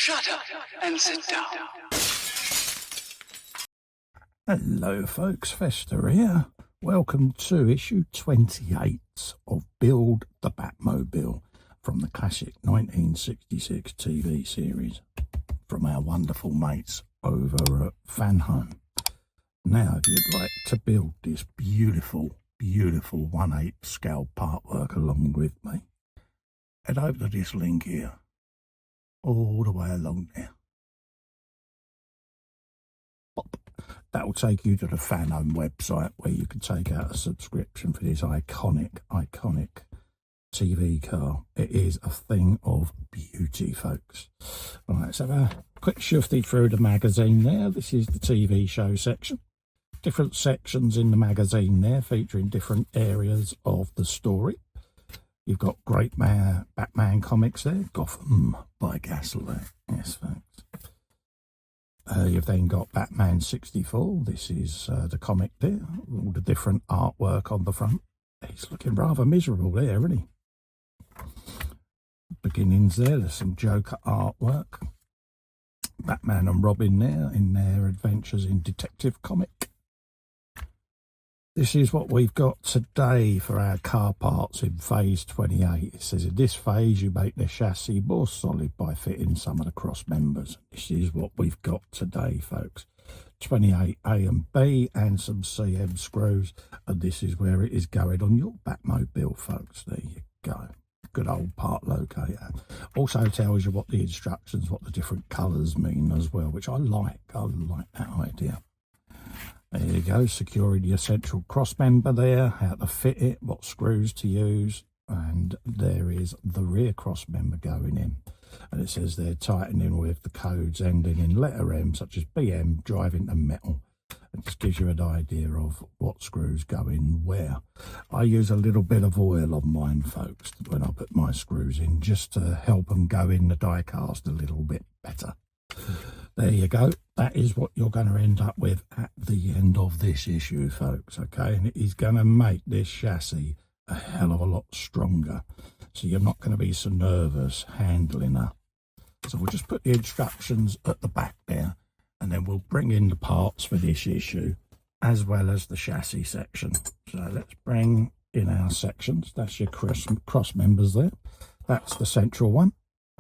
Shut up and sit down. Hello folks, Fester here. Welcome to issue 28 of Build the Batmobile from the classic 1966 TV series from our wonderful mates over at Fanhome. Now, if you'd like to build this beautiful 1/8 scale partwork along with me, head over to this link here, all the way along there. That will take you to the Fanhome website where you can take out a subscription for this iconic TV car. It is a thing of beauty, folks. All right, so a quick shifty through the magazine there. This is the TV show section. Different sections in the magazine there featuring different areas of the story. You've got great Batman comics there, Gotham by Gaslight. Yes, folks. You've then got Batman 64. This is the comic there, all the different artwork on the front. He's looking rather miserable there, isn't he? Beginnings there's some Joker artwork. Batman and Robin there in their adventures in Detective Comic. This is what we've got today for our car parts in phase 28. It says in this phase you make the chassis more solid by fitting some of the cross members. This is what we've got today, folks. 28 A and B and some CM screws, and this is where it is going on your Batmobile, folks. There you go. Good old part locator. Also tells you what the instructions, what the different colours mean as well, which I like. I like that idea. There you go, securing your central cross member there, how to fit it, what screws to use, and there is the rear cross member going in. And it says they're tightening with the codes ending in letter M, such as BM, driving to metal. It just gives you an idea of what screws go in where. I use a little bit of oil on mine, folks, when I put my screws in, just to help them go in the die cast a little bit better. There you go. That is what you're going to end up with at the end of this issue, folks, okay? And it is going to make this chassis a hell of a lot stronger. So you're not going to be so nervous handling her. So we'll just put the instructions at the back there, and then we'll bring in the parts for this issue, as well as the chassis section. So let's bring in our sections. That's your cross members there. That's the central one,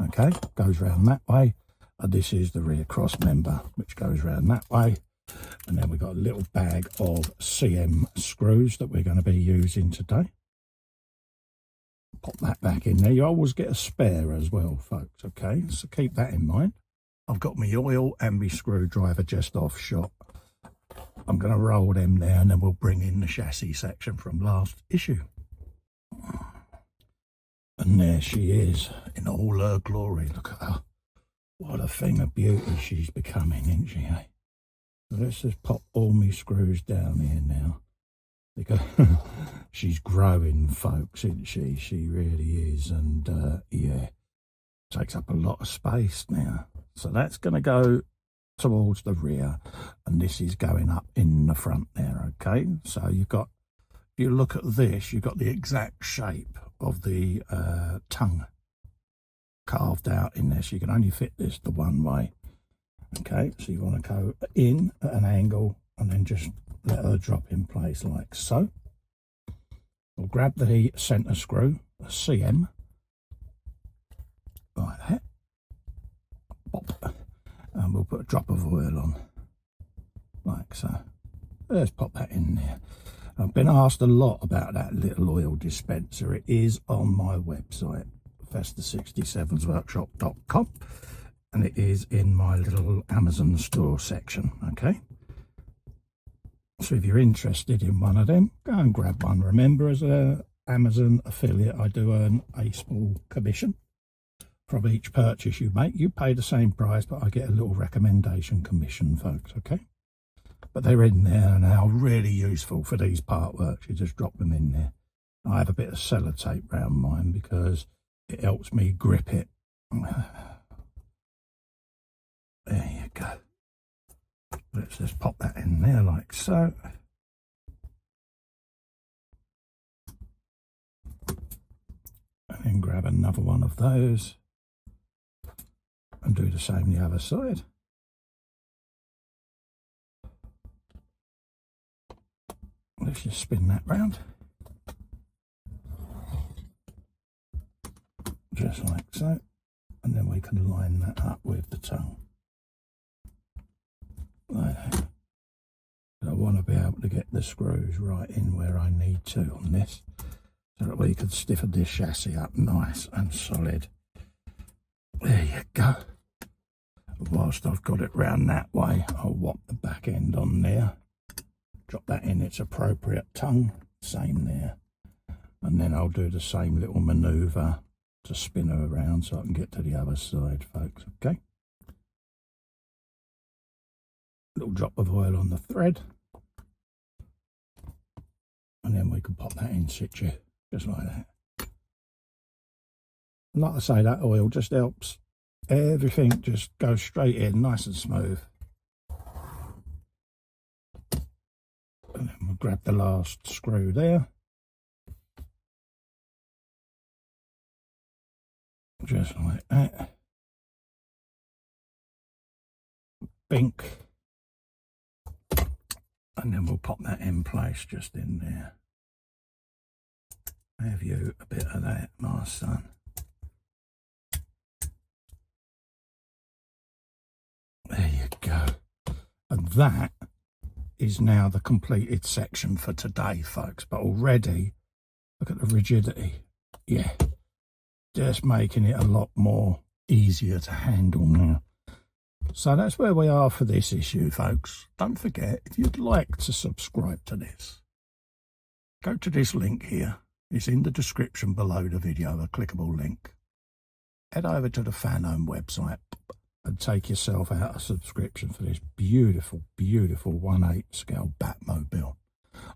okay? Goes round that way. And this is the rear cross member, which goes around that way. And then we've got a little bag of CM screws that we're going to be using today. Pop that back in there. You always get a spare as well, folks, okay? So keep that in mind. I've got my oil and my screwdriver just off shot. I'm going to roll them there, and then we'll bring in the chassis section from last issue. And there she is in all her glory. Look at her. What a thing of beauty she's becoming, isn't she, eh? So let's just pop all my screws down here now. Because she's growing, folks, isn't she? She really is. And, yeah, takes up a lot of space now. So that's going to go towards the rear. And this is going up in the front there, okay? So you've got, if you look at this, you've got the exact shape of the tongue carved out in there, so you can only fit this the one way. Okay, so you want to go in at an angle and then just let her drop in place like so. We'll grab the center screw, a CM, like that. Pop. And we'll put a drop of oil on, like so. Let's pop that in there. I've been asked a lot about that little oil dispenser. It is on my website, Fester67workshop.com, and it is in my little Amazon store section, okay? So if you're interested in one of them, go and grab one. Remember, as an Amazon affiliate, I do earn a small commission from each purchase you make. You pay the same price, but I get a little recommendation commission, folks, okay? But they're in there and are really useful for these part works. You just drop them in there. I have a bit of sellotape around mine because it helps me grip it. There you go. Let's just pop that in there like so. And then grab another one of those. And do the same the other side. Let's just spin that round. Just like so. And then we can line that up with the tongue. Like that. I want to be able to get the screws right in where I need to on this, so that we can stiffen this chassis up nice and solid. There you go. Whilst I've got it round that way, I'll whop the back end on there, drop that in its appropriate tongue, same there, and then I'll do the same little manoeuvre to spin her around so I can get to the other side, folks. Okay, little drop of oil on the thread, and then we can pop that in situ just like that. And like I say, that oil just helps everything just go straight in nice and smooth. And then we'll grab the last screw there, just like that. Bink, and then we'll pop that in place just in there. Have you a bit of that, my son? There you go. And that is now the completed section for today, folks. But already, look at the rigidity. Yeah, just making it a lot more easier to handle now. So that's where we are for this issue, folks. Don't forget, if you'd like to subscribe to this, go to this link here. It's in the description below the video, a clickable link. Head over to the Fanhome website and take yourself out a subscription for this beautiful, beautiful 1/8 scale Batmobile.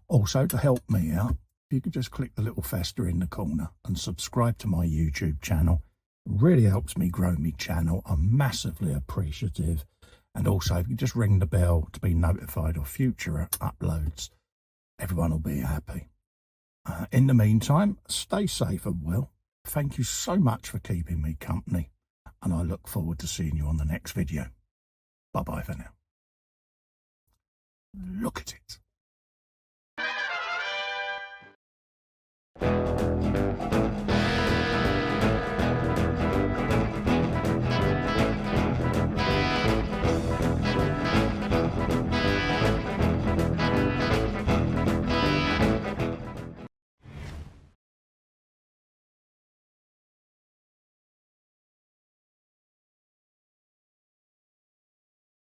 Also, to help me out, if you could just click the little fester in the corner and subscribe to my YouTube channel. It really helps me grow my channel. I'm massively appreciative. And also, if you just ring the bell to be notified of future uploads, everyone will be happy. In the meantime, stay safe and well. Thank you so much for keeping me company, and I look forward to seeing you on the next video. Bye-bye for now. Look at it.